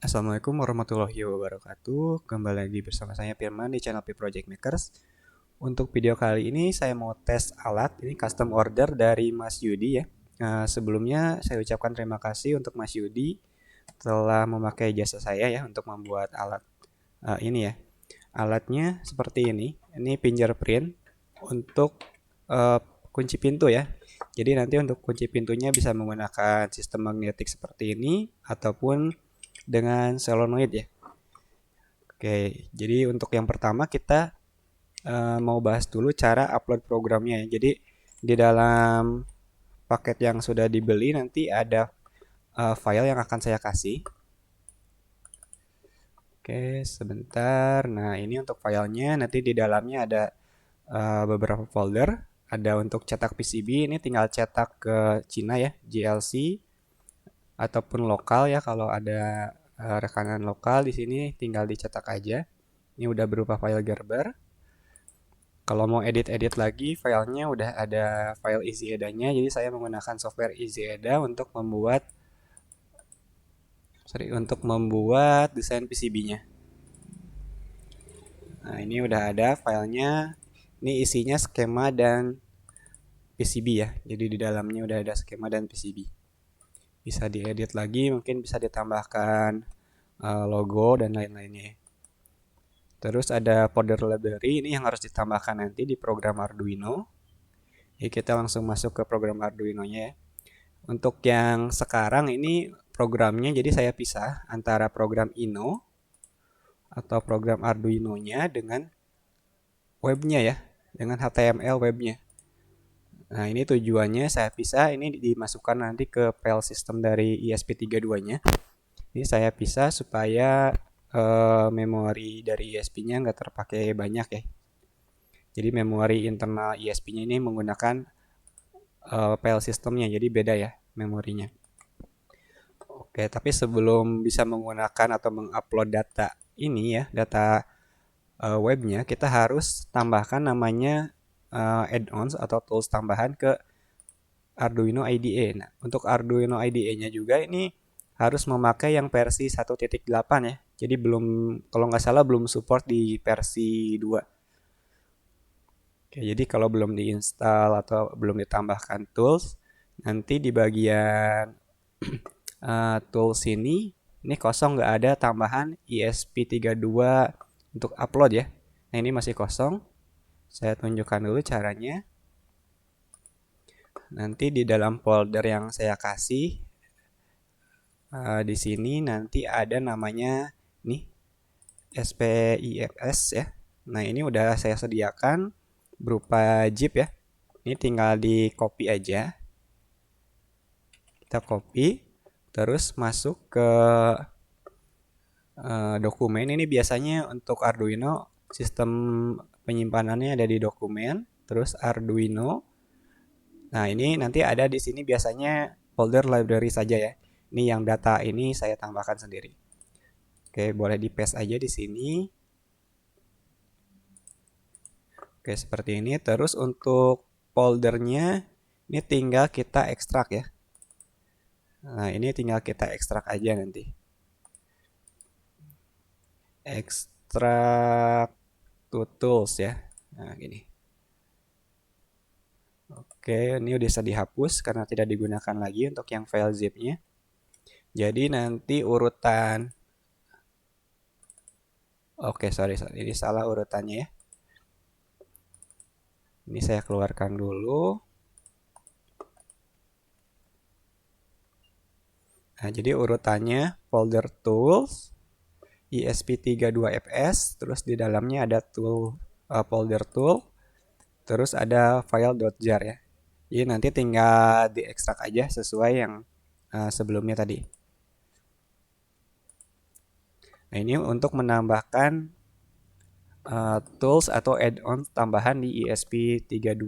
Assalamualaikum warahmatullahi wabarakatuh. Kembali lagi bersama saya Firman di channel P Project Makers. Untuk video kali ini saya mau tes alat. Ini custom order dari Mas Yudi ya. Sebelumnya saya ucapkan terima kasih untuk Mas Yudi telah memakai jasa saya ya untuk membuat alat ini ya. Alatnya seperti ini. Ini fingerprint untuk kunci pintu ya. Jadi nanti untuk kunci pintunya bisa menggunakan sistem magnetik seperti ini ataupun dengan solenoid ya. Oke, jadi untuk yang pertama kita mau bahas dulu cara upload programnya ya. Jadi di dalam paket yang sudah dibeli nanti ada file yang akan saya kasih. Oke, sebentar. Nah, ini untuk filenya nanti di dalamnya ada beberapa folder. Ada untuk cetak PCB, ini tinggal cetak ke Cina ya, GLC ataupun lokal ya kalau ada rekanan lokal di sini tinggal dicetak aja. Ini udah berupa file Gerber. Kalau mau edit-edit lagi, filenya udah ada file EasyEda-nya. Jadi saya menggunakan software EasyEda untuk membuat desain PCB-nya. Nah, ini udah ada filenya. Ini isinya skema dan PCB ya. Jadi di dalamnya udah ada skema dan PCB. Bisa diedit lagi, mungkin bisa ditambahkan logo dan lain-lainnya. Terus ada folder library, ini yang harus ditambahkan nanti di program Arduino. Jadi kita langsung masuk ke program Arduino-nya ya. Untuk yang sekarang ini programnya, jadi saya pisah antara program Ino atau program Arduino-nya dengan webnya ya, dengan HTML webnya. Nah, ini tujuannya saya pisah, ini dimasukkan nanti ke file system dari ESP32-nya. Ini saya pisah supaya memori dari ESP-nya nggak terpakai banyak ya. Jadi memori internal ESP-nya ini menggunakan file systemnya, jadi beda ya memorinya. Oke, tapi sebelum bisa menggunakan atau mengupload data ini ya, data webnya, kita harus tambahkan namanya add-ons atau tools tambahan ke Arduino IDE. Nah, untuk Arduino IDE-nya juga ini harus memakai yang versi 1.8 ya. Jadi belum, kalau nggak salah belum support di versi 2. Oke, jadi kalau belum diinstal atau belum ditambahkan tools, nanti di bagian tools ini kosong, nggak ada tambahan ESP32 untuk upload ya. Nah, ini masih kosong. Saya tunjukkan dulu caranya. Nanti di dalam folder yang saya kasih di sini nanti ada namanya nih SPIFS ya. Nah, ini udah saya sediakan berupa zip ya. Ini tinggal di copy aja. Kita copy, terus masuk ke dokumen. Ini biasanya untuk Arduino sistem penyimpanannya ada di dokumen, terus Arduino. Nah, ini nanti ada di sini biasanya folder library saja ya. Ini yang data ini saya tambahkan sendiri. Oke, boleh di paste aja di sini. Oke, seperti ini. Terus untuk foldernya ini tinggal kita ekstrak ya. Nah, ini tinggal kita ekstrak aja nanti. Ekstrak to tools ya. Nah, gini. Oke, ini udah bisa dihapus karena tidak digunakan lagi untuk yang file zip-nya. Jadi nanti urutan Oke, sorry. Ini salah urutannya ya. Ini saya keluarkan dulu. Nah, jadi urutannya folder tools, ESP32FS, terus di dalamnya ada folder tool, terus ada file.jar ya. Jadi nanti tinggal diekstrak aja sesuai yang sebelumnya tadi. Nah, ini untuk menambahkan tools atau add-on tambahan di ESP32,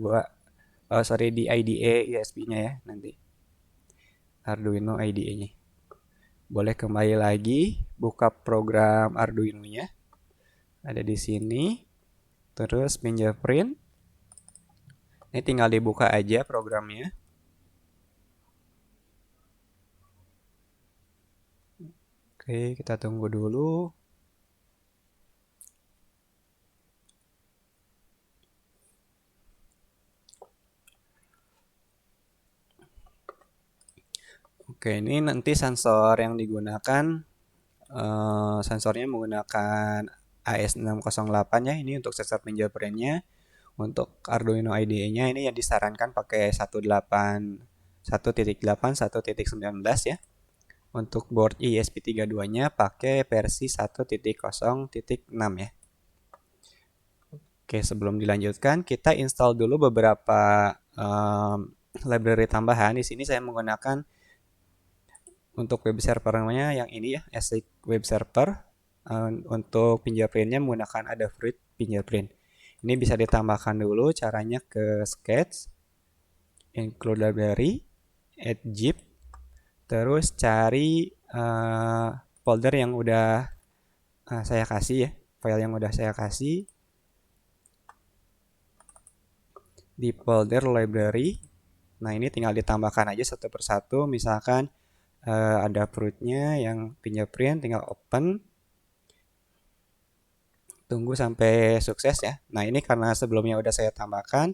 di IDE ESP-nya ya nanti. Arduino IDE-nya. Boleh kembali lagi, buka program Arduino-nya. Ada di sini. Terus fingerprint. Ini tinggal dibuka aja programnya. Oke, kita tunggu dulu. Oke, ini nanti sensor yang digunakan, sensornya menggunakan AS608 ya. Ini untuk sensor fingerprintnya. Untuk Arduino IDE-nya ini yang disarankan pakai 1.8, 1.19 ya. Untuk board ESP32-nya pakai versi 1.0.6 ya. Oke, sebelum dilanjutkan, kita install dulu beberapa library tambahan. Di sini saya menggunakan untuk web server namanya yang ini ya, ASIC Web Server. Untuk fingerprintnya menggunakan Adafruit Fingerprint. Ini bisa ditambahkan dulu, caranya ke Sketch, Include Library, Add Zip, terus cari folder yang udah saya kasih ya, file yang udah saya kasih di folder library. Nah, ini tinggal ditambahkan aja satu persatu. Misalkan ada fruitnya yang fingerprint, tinggal open. Tunggu sampai sukses ya. Nah, ini karena sebelumnya udah saya tambahkan.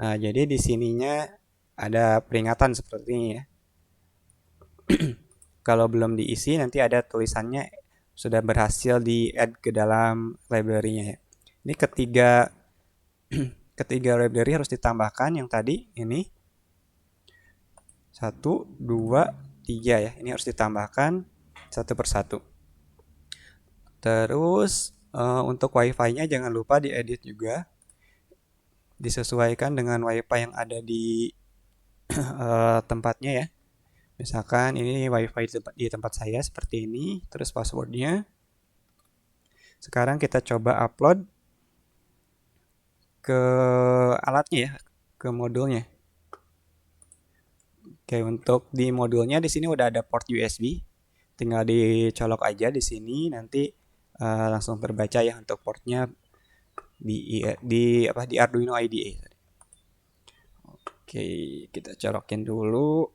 Nah, jadi di sininya ada peringatan seperti ini ya. Kalau belum diisi nanti ada tulisannya sudah berhasil di-add ke dalam library-nya ya. Ini ketiga library harus ditambahkan yang tadi ini. 1, 2, 3 ya. Ini harus ditambahkan satu persatu. Terus untuk wifi-nya jangan lupa diedit juga. Disesuaikan dengan wifi yang ada di tempatnya ya. Misalkan ini wifi di tempat saya seperti ini. Terus passwordnya. Sekarang kita coba upload ke alatnya ya, ke modulnya. Oke, untuk di modulnya di sini udah ada port USB. Tinggal dicolok aja di sini, nanti langsung terbaca ya untuk portnya di Arduino IDE. Oke, kita colokin dulu.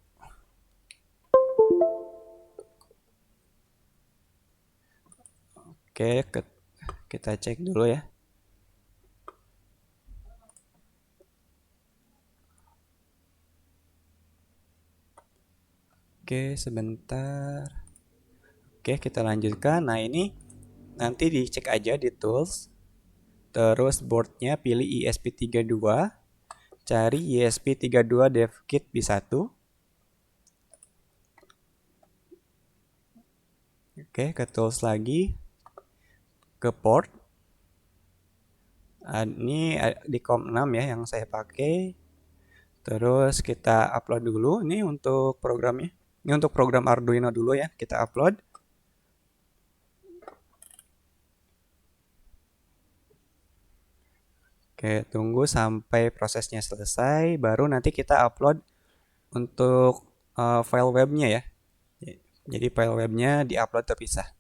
Oke, kita cek dulu ya. Oke, sebentar. Oke, kita lanjutkan. Nah, ini nanti dicek aja di tools. Terus boardnya pilih ESP32. Cari ESP32 DevKit B1. Oke, ke tools lagi. Ke port. Ini di COM6 ya yang saya pakai. Terus kita upload dulu. Ini untuk programnya. Ini untuk program Arduino dulu ya. Kita upload. Oke, tunggu sampai prosesnya selesai. Baru nanti kita upload untuk file webnya ya. Jadi file webnya diupload terpisah.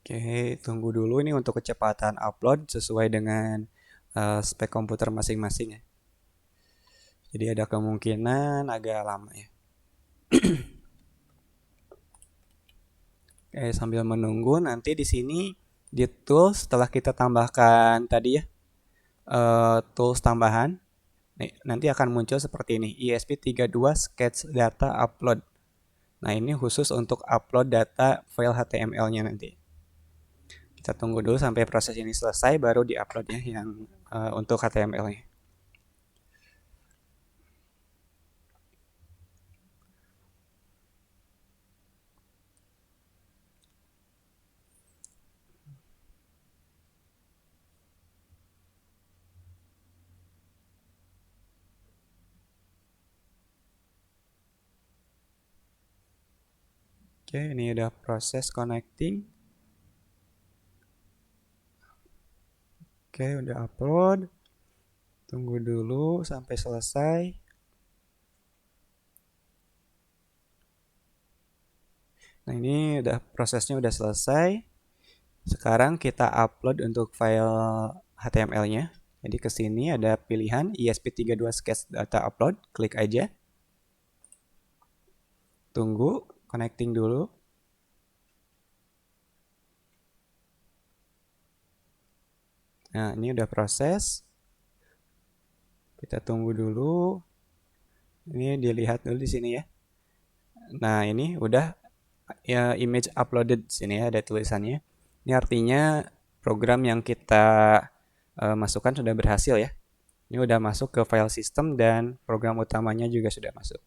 Oke, tunggu dulu ini untuk kecepatan upload sesuai dengan spek komputer masing-masing ya. Jadi ada kemungkinan agak lama ya. Oke, sambil menunggu nanti di sini di tools setelah kita tambahkan tadi ya tools tambahan, nanti akan muncul seperti ini, ESP32 Sketch Data Upload. Nah, ini khusus untuk upload data file HTML-nya nanti. Kita tunggu dulu sampai proses ini selesai baru di-upload ya yang untuk HTML-nya. Oke, ini udah proses connecting. Oke, udah upload. Tunggu dulu sampai selesai. Nah, ini udah prosesnya udah selesai. Sekarang kita upload untuk file HTML-nya. Jadi ke sini ada pilihan ESP32 Sketch Data Upload, klik aja. Tunggu, connecting dulu. Nah, ini udah proses. Kita tunggu dulu. Ini dilihat dulu di sini ya. Nah, ini udah ya image uploaded di sini ya, ada tulisannya. Ini artinya program yang kita masukkan sudah berhasil ya. Ini udah masuk ke file system dan program utamanya juga sudah masuk.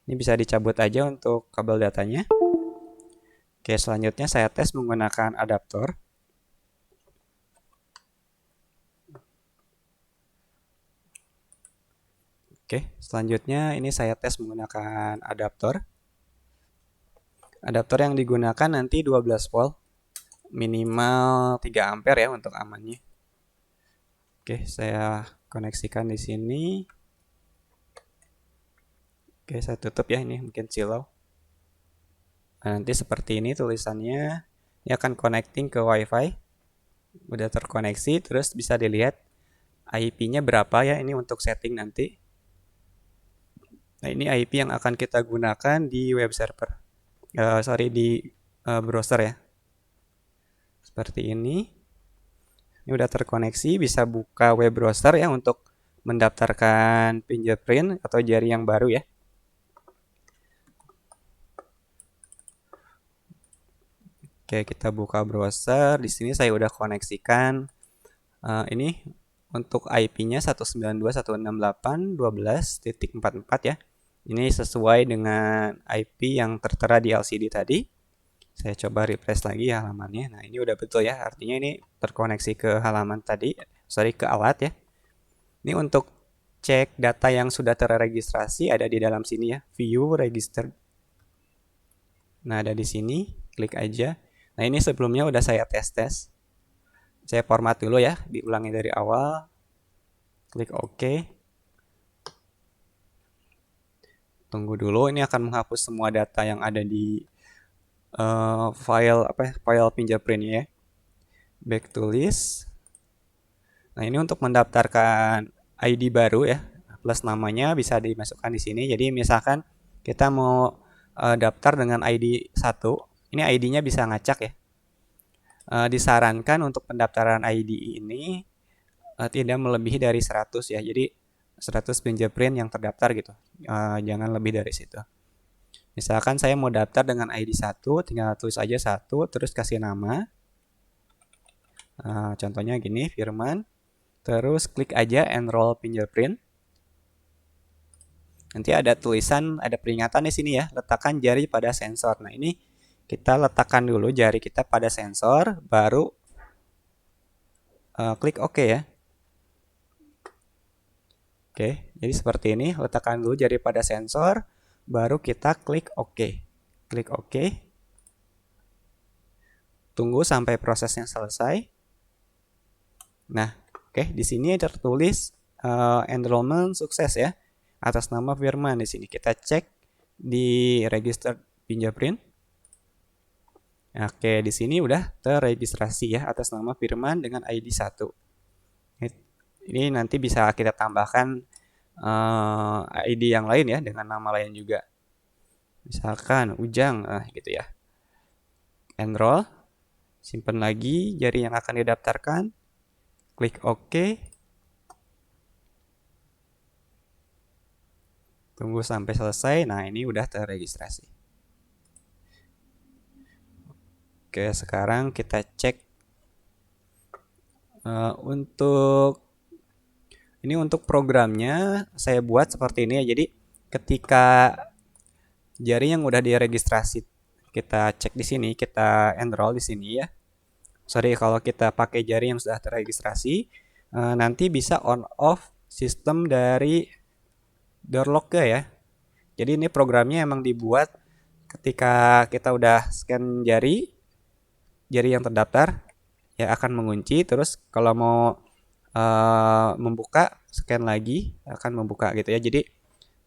Ini bisa dicabut aja untuk kabel datanya. Oke, selanjutnya saya tes menggunakan adaptor. Oke, selanjutnya ini saya tes menggunakan adaptor. Adaptor yang digunakan nanti 12 volt, minimal 3 ampere ya untuk amannya. Oke, saya koneksikan di sini. Oke, saya tutup ya, ini mungkin silau. Nah, nanti seperti ini tulisannya. Ini akan connecting ke WiFi. Udah terkoneksi, terus bisa dilihat IP-nya berapa ya, ini untuk setting nanti. Nah, ini IP yang akan kita gunakan di web server. Di browser ya. Seperti ini. Ini udah terkoneksi, bisa buka web browser ya untuk mendaftarkan fingerprint atau jari yang baru ya. Oke, kita buka browser. Di sini saya udah koneksikan ini untuk IP-nya 192.168.12.44 ya. Ini sesuai dengan IP yang tertera di LCD tadi. Saya coba refresh lagi ya halamannya. Nah, ini udah betul ya. Artinya ini terkoneksi ke halaman tadi, ke alat ya. Ini untuk cek data yang sudah terregistrasi ada di dalam sini ya. View registered. Nah, ada di sini. Klik aja. Nah, ini sebelumnya udah saya tes. Saya format dulu ya, diulangi dari awal. Klik OK. Tunggu dulu, ini akan menghapus semua data yang ada di file fingerprint ya. Back to list. Nah, ini untuk mendaftarkan ID baru ya, plus namanya bisa dimasukkan di sini. Jadi misalkan kita mau daftar dengan ID 1, ini ID-nya bisa ngacak ya. Disarankan untuk pendaftaran ID ini tidak melebihi dari 100 ya. Jadi 100 fingerprint yang terdaftar gitu. Jangan lebih dari situ. Misalkan saya mau daftar dengan ID 1, tinggal tulis aja 1, terus kasih nama. Contohnya gini, Firman. Terus klik aja enroll fingerprint. Nanti ada tulisan, ada peringatan di sini ya, letakkan jari pada sensor. Nah, ini kita letakkan dulu jari kita pada sensor, baru klik OK ya. Oke, jadi seperti ini, letakkan dulu jari pada sensor, baru kita klik OK. Klik OK. Tunggu sampai prosesnya selesai. Nah, oke, di sini tertulis enrollment sukses ya, atas nama Firman. Di sini kita cek di register fingerprint. Oke, di sini udah terregistrasi ya atas nama Firman dengan ID 1. Ini nanti bisa kita tambahkan ID yang lain ya dengan nama lain juga. Misalkan Ujang, gitu ya. Enroll, simpan lagi jari yang akan didaftarkan. Klik OK. Tunggu sampai selesai. Nah, ini udah terregistrasi. Oke, sekarang kita cek untuk programnya saya buat seperti ini ya. Jadi ketika jari yang udah diregistrasi kita cek di sini, kita enroll di sini ya. Kalau kita pakai jari yang sudah terregistrasi, nanti bisa on off sistem dari door lock ya. Jadi ini programnya emang dibuat ketika kita udah scan jari yang terdaftar ya akan mengunci, terus kalau mau membuka scan lagi akan membuka gitu ya. Jadi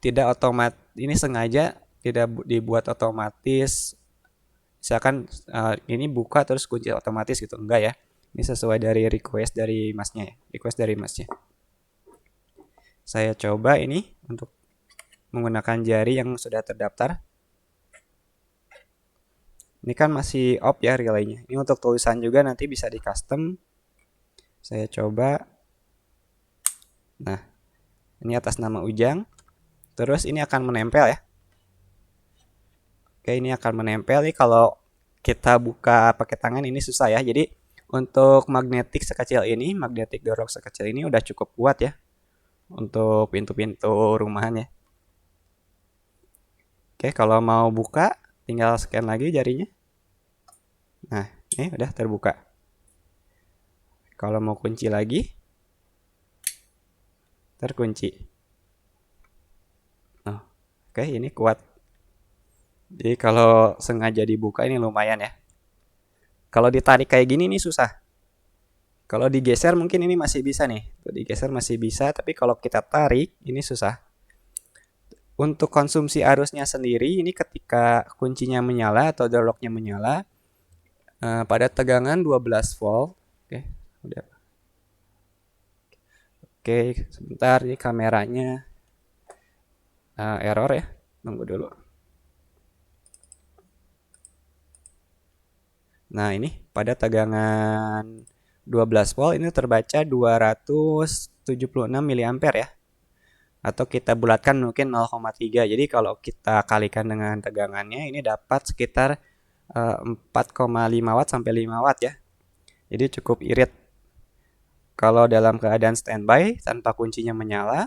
tidak otomatis, ini sengaja tidak dibuat otomatis Misalkan ini buka terus kunci otomatis gitu, enggak ya. Ini sesuai dari request dari masnya ya, request dari masnya. Saya coba ini untuk menggunakan jari yang sudah terdaftar. Ini kan masih off ya relaynya. Ini untuk tulisan juga nanti bisa di custom. Saya coba. Nah, ini atas nama Ujang. Terus ini akan menempel ya. Oke, ini akan menempel nih. Kalau kita buka pakai tangan ini susah ya. Jadi untuk magnetik sekecil ini, magnetik door lock sekecil ini udah cukup kuat ya untuk pintu-pintu rumahan ya. Oke, kalau mau buka tinggal scan lagi jarinya. Nah, ini udah terbuka. Kalau mau kunci lagi, terkunci. Oh, oke, ini kuat. Jadi kalau sengaja dibuka ini lumayan ya. Kalau ditarik kayak gini nih susah. Kalau digeser mungkin ini masih bisa nih. Tuh, digeser masih bisa, tapi kalau kita tarik ini susah. Untuk konsumsi arusnya sendiri ini ketika kuncinya menyala atau door lock-nya menyala pada tegangan 12 volt. Oke, udah. Oke, sebentar ini kameranya error ya. Tunggu dulu. Nah, ini pada tegangan 12 volt ini terbaca 276 mA ya. Atau kita bulatkan mungkin 0,3. Jadi kalau kita kalikan dengan tegangannya ini dapat sekitar 4,5 watt sampai 5 watt ya. Jadi cukup irit. Kalau dalam keadaan standby tanpa kuncinya menyala.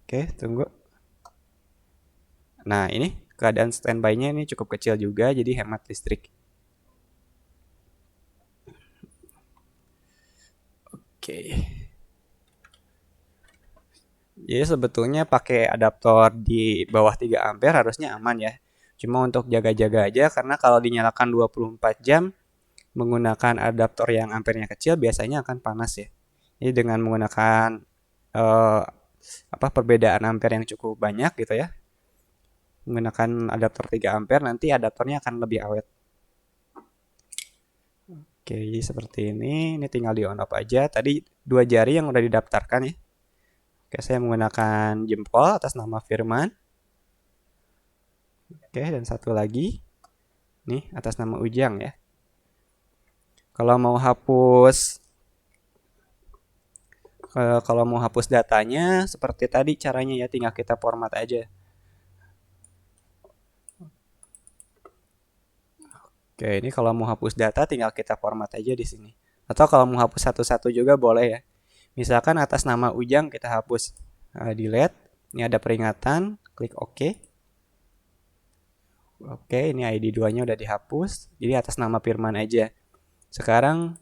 Oke, tunggu. Nah, ini keadaan standby-nya ini cukup kecil juga jadi hemat listrik. Oke. Jadi sebetulnya pakai adaptor di bawah 3 ampere harusnya aman ya. Cuma untuk jaga-jaga aja karena kalau dinyalakan 24 jam menggunakan adaptor yang ampernya kecil biasanya akan panas ya. Jadi dengan menggunakan perbedaan ampere yang cukup banyak gitu ya. Menggunakan adaptor 3 ampere nanti adaptornya akan lebih awet. Oke, jadi seperti ini. Ini tinggal di on off aja. Tadi 2 jari yang udah didaftarkan ya. Oke, saya menggunakan jempol atas nama Firman. Oke, dan satu lagi. Nih, atas nama Ujang ya. Kalau mau hapus datanya seperti tadi caranya ya, tinggal kita format aja. Oke, ini kalau mau hapus data tinggal kita format aja di sini. Atau kalau mau hapus satu-satu juga boleh ya. Misalkan atas nama Ujang kita hapus delete. Ini ada peringatan, klik OK. Oke, ini ID 2-nya udah dihapus. Jadi atas nama Firman aja. Sekarang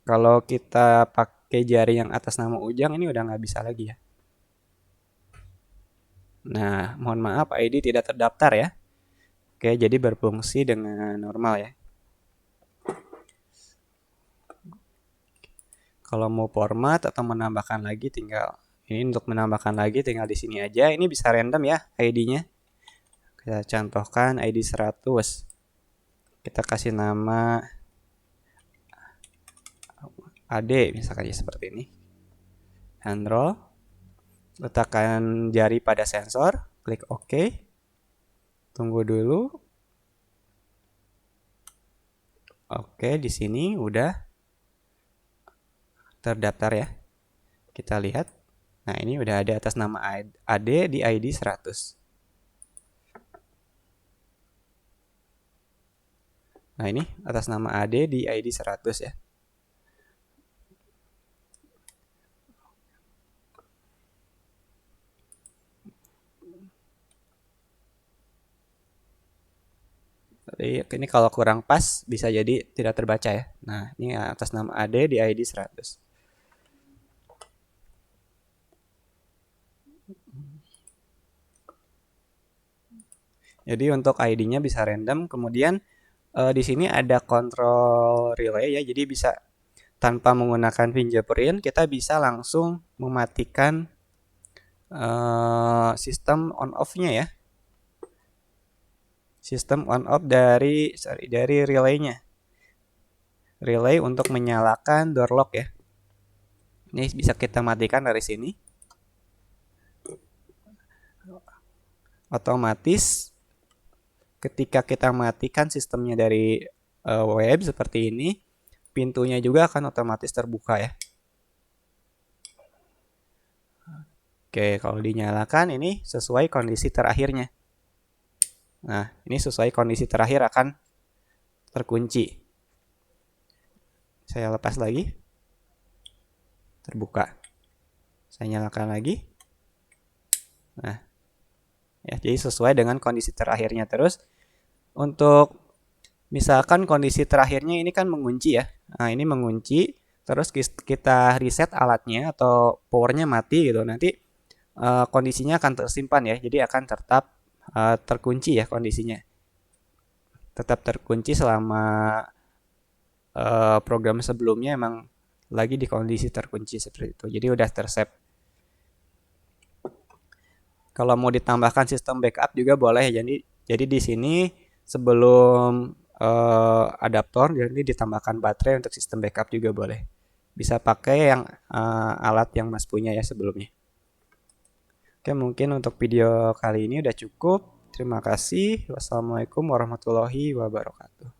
kalau kita pakai jari yang atas nama Ujang ini udah nggak bisa lagi ya. Nah, mohon maaf ID tidak terdaftar ya. Oke, jadi berfungsi dengan normal ya. Kalau mau format atau menambahkan lagi tinggal ini untuk menambahkan lagi tinggal di sini aja. Ini bisa random ya ID-nya. Kita contohkan ID 100. Kita kasih nama AD misalkan ya seperti ini. Enroll. Letakkan jari pada sensor, klik OK. Tunggu dulu. Oke, di sini udah terdaftar ya. Kita lihat. Nah, ini udah ada atas nama AD di ID 100. Nah, ini atas nama AD di ID 100 ya. Jadi ini kalau kurang pas bisa jadi tidak terbaca ya. Nah, ini atas nama AD di ID 100. Jadi untuk ID-nya bisa random, kemudian di sini ada control relay ya. Jadi bisa tanpa menggunakan fingerprint kita bisa langsung mematikan sistem on off-nya ya. sistem on off dari relaynya. Relay untuk menyalakan door lock ya. Ini bisa kita matikan dari sini. Otomatis ketika kita matikan sistemnya dari web seperti ini, pintunya juga akan otomatis terbuka ya. Oke, kalau dinyalakan ini sesuai kondisi terakhirnya. Nah, ini sesuai kondisi terakhir akan terkunci. Saya lepas lagi. Terbuka. Saya nyalakan lagi. Nah, ya, jadi sesuai dengan kondisi terakhirnya. Terus untuk misalkan kondisi terakhirnya ini kan mengunci ya. Nah, ini mengunci, terus kita reset alatnya atau powernya mati gitu. Nanti kondisinya akan tersimpan ya. Jadi akan tetap terkunci ya kondisinya. Tetap terkunci selama program sebelumnya emang lagi di kondisi terkunci seperti itu. Jadi udah tersave. Kalau mau ditambahkan sistem backup juga boleh. Jadi di sini sebelum adaptor jadi ditambahkan baterai untuk sistem backup juga boleh. Bisa pakai yang alat yang Mas punya ya sebelumnya. Oke, mungkin untuk video kali ini udah cukup. Terima kasih. Wassalamualaikum warahmatullahi wabarakatuh.